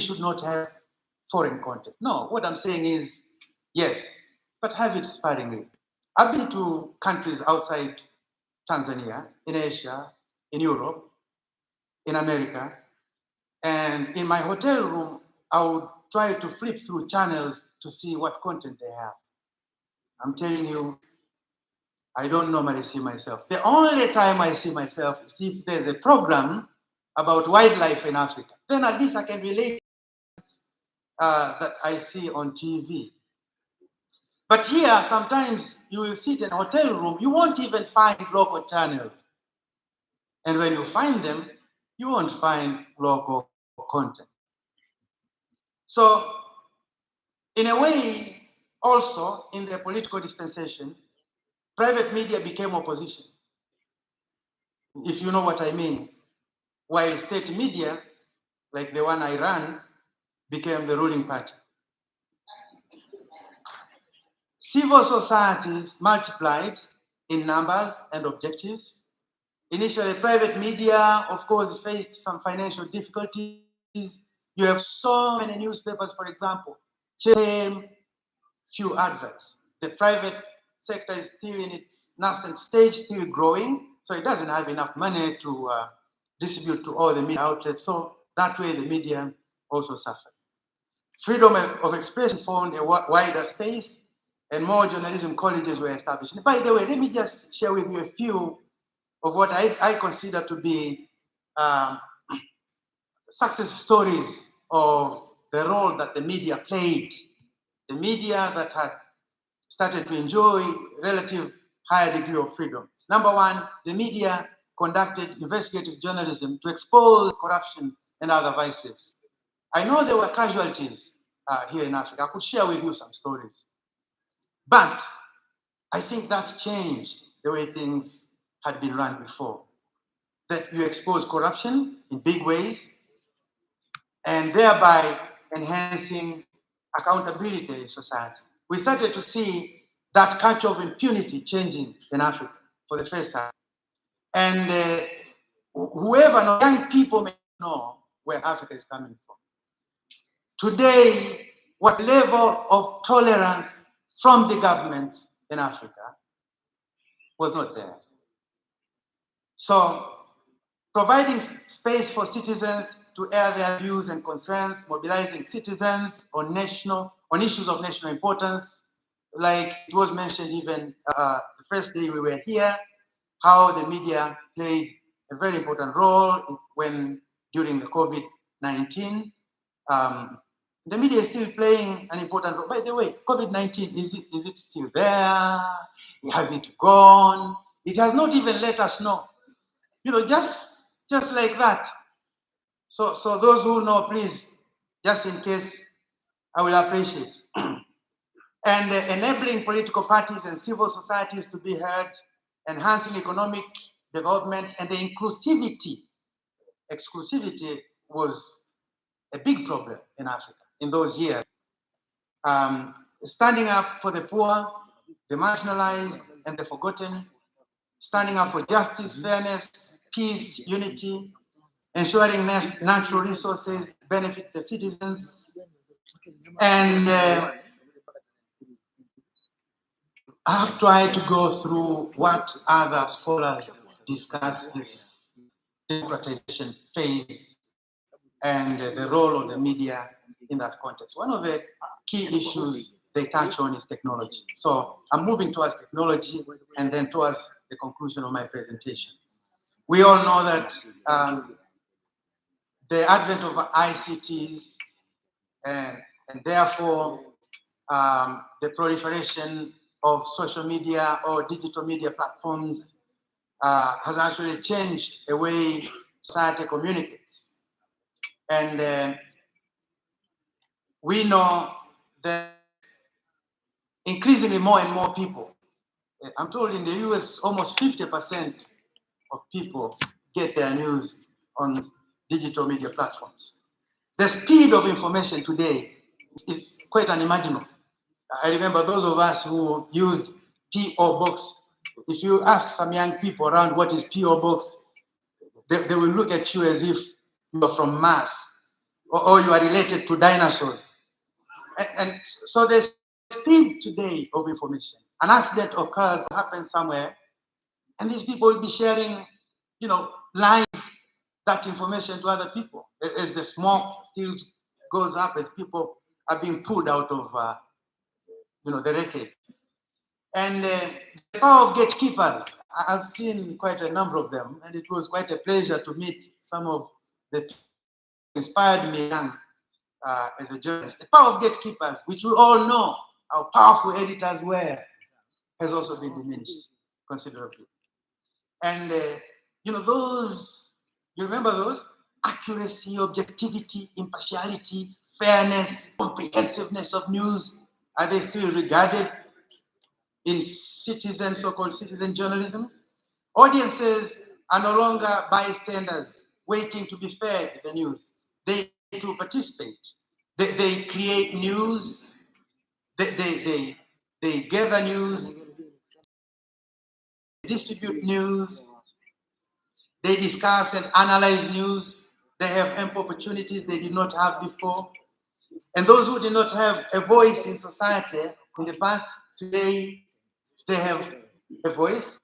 should not have foreign content. No, what I'm saying is, yes, but have it sparingly. I've been to countries outside Tanzania, in Asia, in Europe, in America, and in my hotel room, I would try to flip through channels to see what content they have. I'm telling you, I don't normally see myself. The only time I see myself is if there's a program about wildlife in Africa. Then at least I can relate that I see on TV. But here, sometimes you will sit in a hotel room, you won't even find local channels. And when you find them, you won't find local content. So, in a way, also in the political dispensation, private media became opposition, if you know what I mean, while state media, like the one I run, became the ruling party. Civil societies multiplied in numbers and objectives. Initially, private media, of course, faced some financial difficulties. You have so many newspapers, for example, same few adverts. The private sector is still in its nascent stage, still growing, so it doesn't have enough money to distribute to all the media outlets. So that way, the media also suffered. Freedom of expression found a wider space, and more journalism colleges were established. And by the way, let me just share with you a few of what I consider to be success stories of the role that the media played. The media that had started to enjoy relative higher degree of freedom. Number one, the media conducted investigative journalism to expose corruption and other vices. I know there were casualties here in Africa. I could share with you some stories. But I think that changed the way things had been run before. That you expose corruption in big ways and thereby enhancing accountability in society. We started to see that culture of impunity changing in Africa for the first time. And whoever knows, young people may know where Africa is coming from. Today, what level of tolerance from the governments in Africa was not there. So, providing space for citizens to air their views and concerns, mobilizing citizens on issues of national importance, like it was mentioned even the first day we were here, how the media played a very important role during the COVID-19. The media is still playing an important role. By the way, COVID-19, is it still there? Has it gone? It has not even let us know. You know, just like that. So those who know, please, just in case, I will appreciate. And enabling political parties and civil societies to be heard, enhancing economic development, and the inclusivity. Exclusivity was a big problem in Africa in those years. Standing up for the poor, the marginalized, and the forgotten, standing up for justice, fairness, peace, unity, ensuring natural resources benefit the citizens. And I have tried to go through what other scholars discuss this democratization phase and the role of the media in that context. One of the key issues they touch on is technology. So I'm moving towards technology and then towards the conclusion of my presentation. We all know that the advent of ICTs and therefore the proliferation of social media or digital media platforms has actually changed the way society communicates. And we know that increasingly more and more people, I'm told in the US, almost 50% of people get their news on digital media platforms. The speed of information today is quite unimaginable. I remember those of us who used P.O. Box. If you ask some young people around what is P.O. Box, they will look at you as if you're from Mars or you are related to dinosaurs. And so the speed today of information, an accident occurs or happens somewhere, and these people will be sharing, live that information to other people as the smoke still goes up, as people are being pulled out of, the wreckage. And the power of gatekeepers, I've seen quite a number of them, and it was quite a pleasure to meet some of the people who inspired me young as a journalist. The power of gatekeepers, which we all know how powerful editors were, has also been diminished considerably. And, those, you remember those? Accuracy, objectivity, impartiality, fairness, comprehensiveness of news, are they still regarded in citizen, so-called citizen journalism? Audiences are no longer bystanders waiting to be fed the news. They too participate. They create news. They gather news, distribute news. They discuss and analyze news. They have ample opportunities they did not have before. And those who did not have a voice in society in the past, today they have a voice.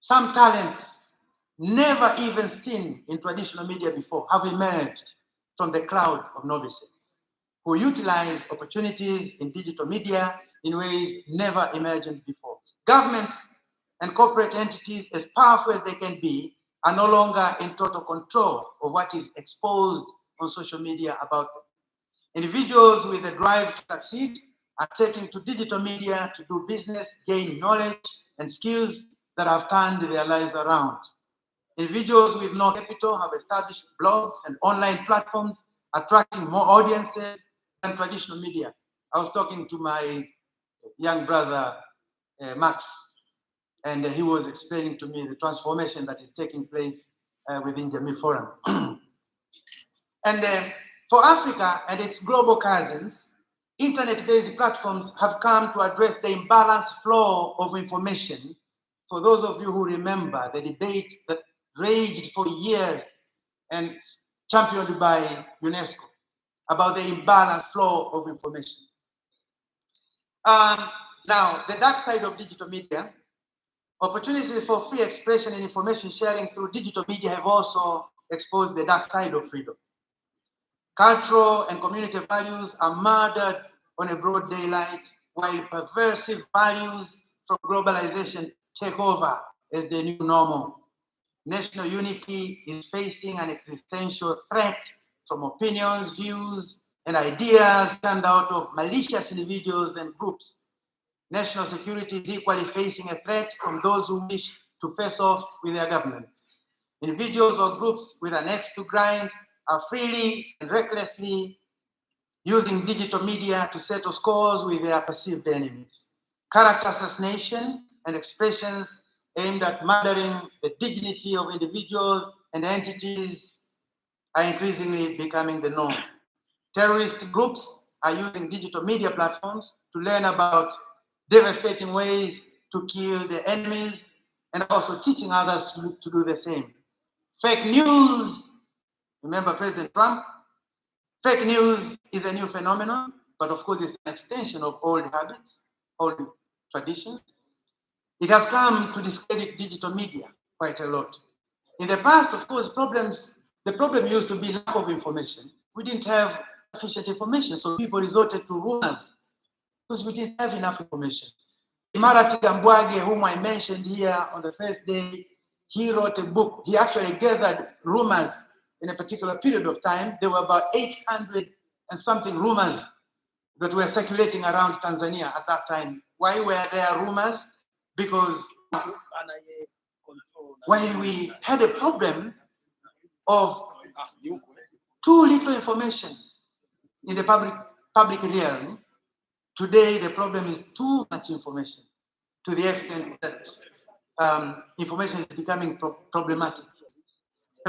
Some talents never even seen in traditional media before have emerged from the crowd of novices who utilize opportunities in digital media in ways never imagined before. Governments and corporate entities, as powerful as they can be, are no longer in total control of what is exposed on social media about them. Individuals with a drive to succeed are taking to digital media to do business, gain knowledge and skills that have turned their lives around. Individuals with no capital have established blogs and online platforms, attracting more audiences than traditional media. I was talking to my young brother, Max, and he was explaining to me the transformation that is taking place within Jamii Forum. And for Africa and its global cousins, internet-based platforms have come to address the imbalanced flow of information. For those of you who remember the debate that raged for years and championed by UNESCO about the imbalanced flow of information. Now, the dark side of digital media, opportunities for free expression and information sharing through digital media have also exposed the dark side of freedom. Cultural and community values are murdered on a broad daylight, while perversive values from globalization take over as the new normal. National unity is facing an existential threat from opinions, views, and ideas turned out of malicious individuals and groups. National security is equally facing a threat from those who wish to face off with their governments. Individuals or groups with an axe to grind are freely and recklessly using digital media to settle scores with their perceived enemies. Character assassination and expressions aimed at murdering the dignity of individuals and entities are increasingly becoming the norm. Terrorist groups are using digital media platforms to learn about devastating ways to kill their enemies and also teaching others to do the same. Fake news, remember President Trump? Fake news is a new phenomenon, but of course it's an extension of old habits, old traditions. It has come to discredit digital media quite a lot. In the past, of course, the problem used to be lack of information. We didn't have sufficient information, so people resorted to rumors because we didn't have enough information. Imara Tigambwage, whom I mentioned here on the first day, he wrote a book. He actually gathered rumors in a particular period of time. There were about 800 and something rumors that were circulating around Tanzania at that time. Why were there rumors? Because while we had a problem of too little information in the public realm, today the problem is too much information, to the extent that information is becoming problematic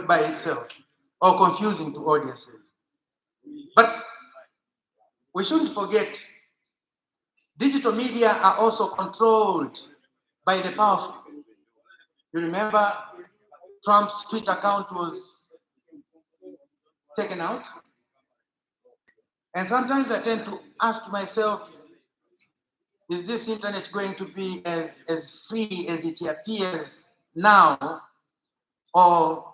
by itself or confusing to audiences. But we shouldn't forget, digital media are also controlled by the powerful. You remember Trump's Twitter account was taken out And sometimes I tend to ask myself, is this internet going to be as free as it appears now, or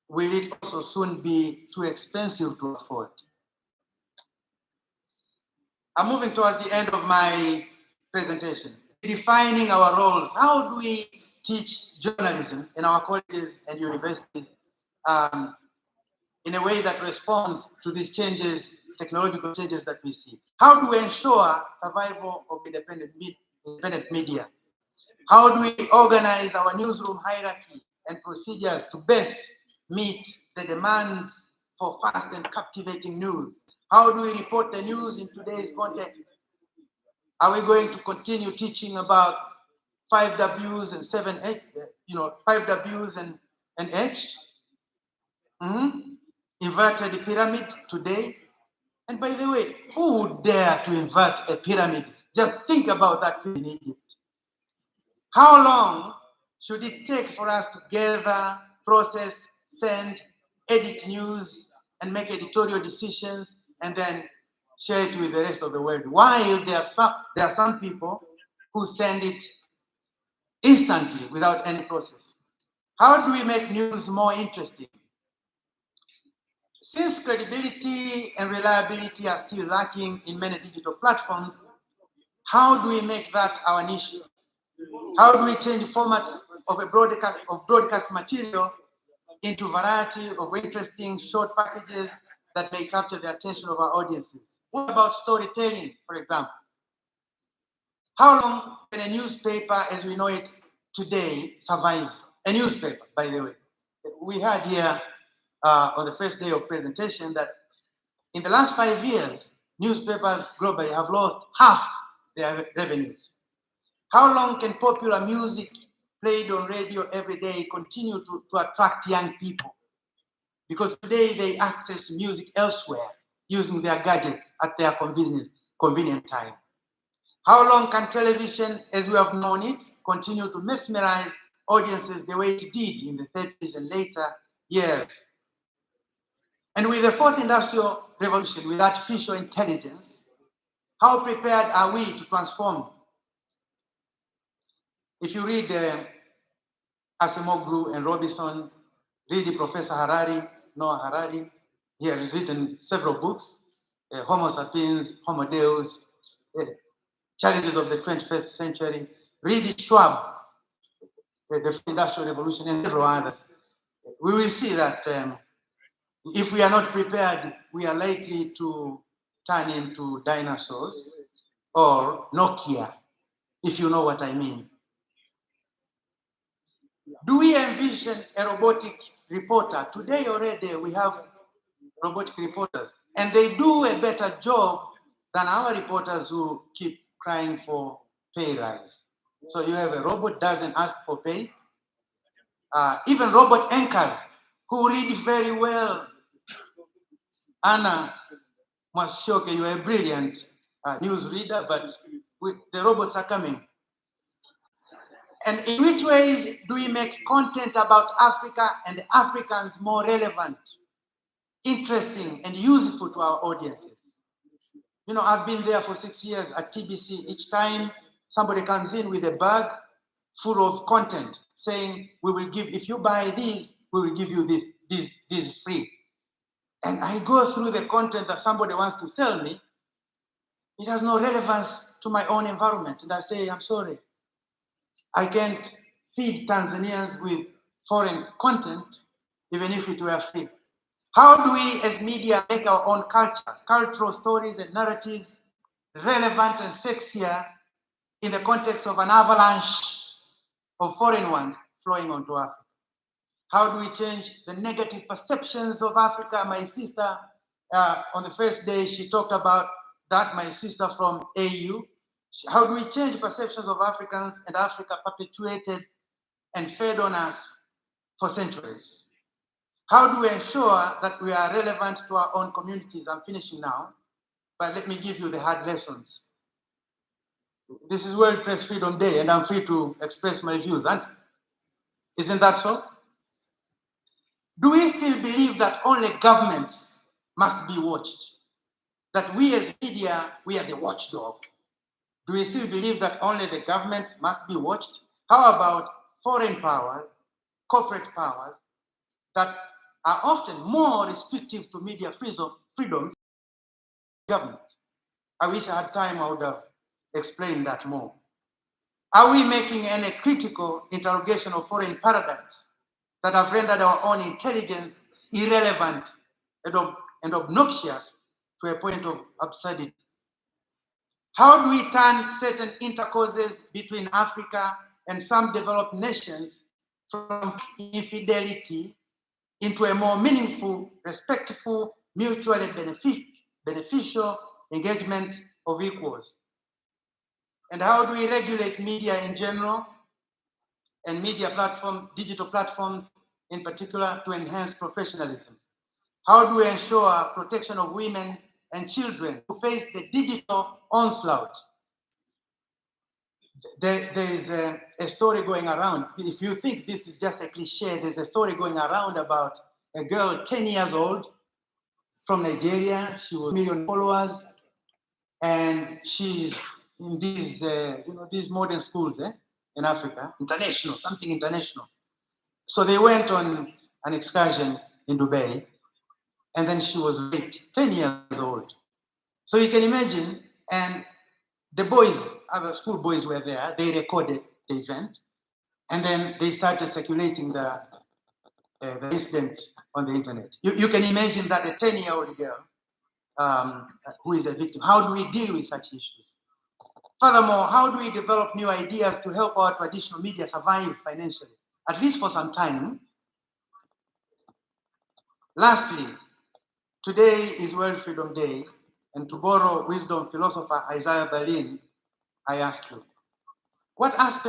will it also soon be too expensive to afford? I'm moving towards the end of my presentation. Defining our roles. How do we teach journalism in our colleges and universities in a way that responds to these changes, technological changes that we see? How do we ensure survival of independent media? How do we organize our newsroom hierarchy and procedures to best meet the demands for fast and captivating news? How do we report the news in today's context? Are we going to continue teaching about 5 Ws and 7 H, 5 Ws and H? Inverted pyramid today? And by the way, who would dare to invert a pyramid? Just think about that in Egypt. How long should it take for us to gather, process, send, edit news, and make editorial decisions, and then share it with the rest of the world? While there are some people who send it instantly without any process. How do we make news more interesting? Since credibility and reliability are still lacking in many digital platforms, how do we make that our niche? How do we change formats of broadcast material into variety of interesting short packages that may capture the attention of our audiences? What about storytelling, for example? How long can a newspaper as we know it today survive? A newspaper, by the way. We had here on the first day of presentation that in the last 5 years, newspapers globally have lost half their revenues. How long can popular music played on radio every day continue to attract young people? Because today they access music elsewhere using their gadgets at their convenient time. How long can television, as we have known it, continue to mesmerize audiences the way it did in the 30s and later years? And with the fourth industrial revolution, with artificial intelligence, how prepared are we to transform? If you read Acemoglu and Robinson, read Professor Noah Harari, he has written several books, Homo sapiens, Homo Deus, Challenges of the 21st Century. Read Schwab, the Industrial Revolution, and several others. We will see that if we are not prepared, we are likely to turn into dinosaurs or Nokia, if you know what I mean. Do we envision a robotic reporter? Today already we have robotic reporters, and they do a better job than our reporters who keep crying for pay rise. So you have a robot doesn't ask for pay. Even robot anchors who read very well. Anna Mwashoke, you are a brilliant news reader, but the robots are coming. And in which ways do we make content about Africa and Africans more relevant, interesting, and useful to our audiences? You know, I've been there for 6 years at TBC. Each time somebody comes in with a bag full of content saying, we will give, if you buy these, we will give you this free. And I go through the content that somebody wants to sell me. It has no relevance to my own environment. And I say, I'm sorry. I can't feed Tanzanians with foreign content, even if it were free. How do we as media make our own cultural stories and narratives relevant and sexier in the context of an avalanche of foreign ones flowing onto Africa? How do we change the negative perceptions of Africa? My sister, on the first day, she talked about that, my sister from AU. How do we change perceptions of Africans and Africa perpetuated and fed on us for centuries? How do we ensure that we are relevant to our own communities? I'm finishing now, but let me give you the hard lessons. This is World Press Freedom Day, and I'm free to express my views, isn't that so? Do we still believe that only governments must be watched? that we as media, we are the watchdog? Do we still believe that only the governments must be watched? How about foreign powers, corporate powers, that are often more restrictive to media freedoms than government? I wish I had time, I would have explained that more. Are we making any critical interrogation of foreign paradigms that have rendered our own intelligence irrelevant and obnoxious to a point of absurdity? How do we turn certain intercourses between Africa and some developed nations from infidelity into a more meaningful, respectful, mutually beneficial engagement of equals? And how do we regulate media in general and media platforms, digital platforms in particular, to enhance professionalism? How do we ensure protection of women and children who face the digital onslaught? There is a story going around. If you think this is just a cliche, there's a story going around about a girl 10 years old from Nigeria. She was 1 million followers, and she's in these, these modern schools in Africa, international, something international. So they went on an excursion in Dubai, and then she was late, 10 years old. So you can imagine, and the boys, other school boys were there, they recorded the event, and then they started circulating the incident on the internet. You can imagine that a 10-year-old girl who is a victim, how do we deal with such issues? Furthermore, how do we develop new ideas to help our traditional media survive financially, at least for some time? Lastly, today is World Freedom Day, and to borrow wisdom philosopher Isaiah Berlin, I ask you, what aspect